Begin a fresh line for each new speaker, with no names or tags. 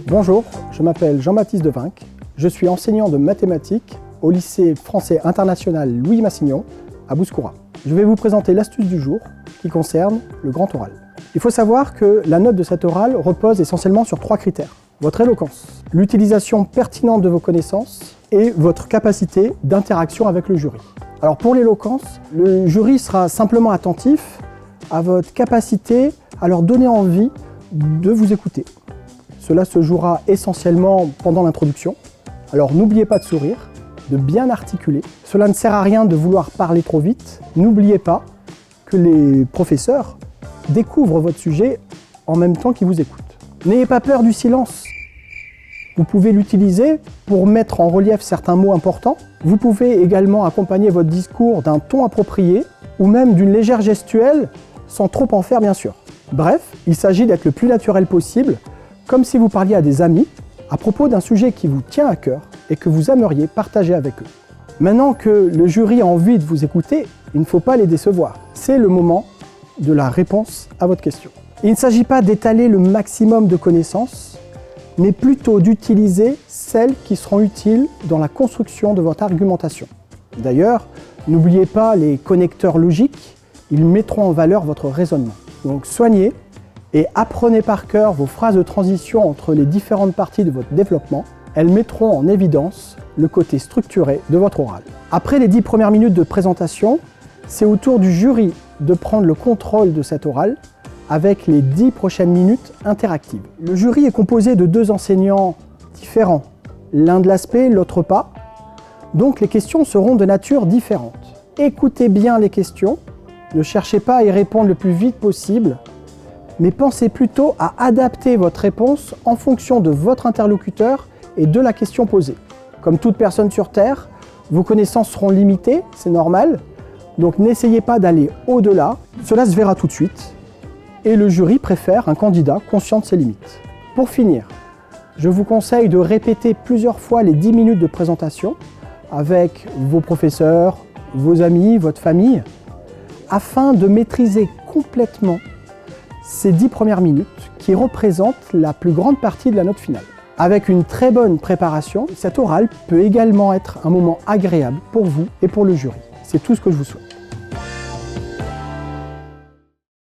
Bonjour, je m'appelle Jean-Baptiste Devinck, je suis enseignant de mathématiques au lycée français international Louis Massignon à Bouscoura. Je vais vous présenter l'astuce du jour qui concerne le grand oral. Il faut savoir que la note de cet oral repose essentiellement sur 3 critères. Votre éloquence, l'utilisation pertinente de vos connaissances et votre capacité d'interaction avec le jury. Alors pour l'éloquence, le jury sera simplement attentif à votre capacité à leur donner envie de vous écouter. Cela se jouera essentiellement pendant l'introduction. Alors n'oubliez pas de sourire, de bien articuler. Cela ne sert à rien de vouloir parler trop vite. N'oubliez pas que les professeurs découvrent votre sujet en même temps qu'ils vous écoutent. N'ayez pas peur du silence. Vous pouvez l'utiliser pour mettre en relief certains mots importants. Vous pouvez également accompagner votre discours d'un ton approprié ou même d'une légère gestuelle sans trop en faire bien sûr. Bref, il s'agit d'être le plus naturel possible, comme si vous parliez à des amis à propos d'un sujet qui vous tient à cœur et que vous aimeriez partager avec eux. Maintenant que le jury a envie de vous écouter, il ne faut pas les décevoir. C'est le moment de la réponse à votre question. Il ne s'agit pas d'étaler le maximum de connaissances, mais plutôt d'utiliser celles qui seront utiles dans la construction de votre argumentation. D'ailleurs, n'oubliez pas les connecteurs logiques, ils mettront en valeur votre raisonnement. Donc soignez et apprenez par cœur vos phrases de transition entre les différentes parties de votre développement. Elles mettront en évidence le côté structuré de votre oral. Après les 10 premières minutes de présentation, c'est au tour du jury de prendre le contrôle de cet oral avec les 10 prochaines minutes interactives. Le jury est composé de 2 enseignants différents, l'un de l'aspect, l'autre pas. Donc les questions seront de nature différente. Écoutez bien les questions, ne cherchez pas à y répondre le plus vite possible, mais pensez plutôt à adapter votre réponse en fonction de votre interlocuteur et de la question posée. Comme toute personne sur Terre, vos connaissances seront limitées, c'est normal, donc n'essayez pas d'aller au-delà, cela se verra tout de suite, et le jury préfère un candidat conscient de ses limites. Pour finir, je vous conseille de répéter plusieurs fois les 10 minutes de présentation avec vos professeurs, vos amis, votre famille, afin de maîtriser complètement ces 10 premières minutes qui représentent la plus grande partie de la note finale. Avec une très bonne préparation, cet oral peut également être un moment agréable pour vous et pour le jury. C'est tout ce que je vous souhaite.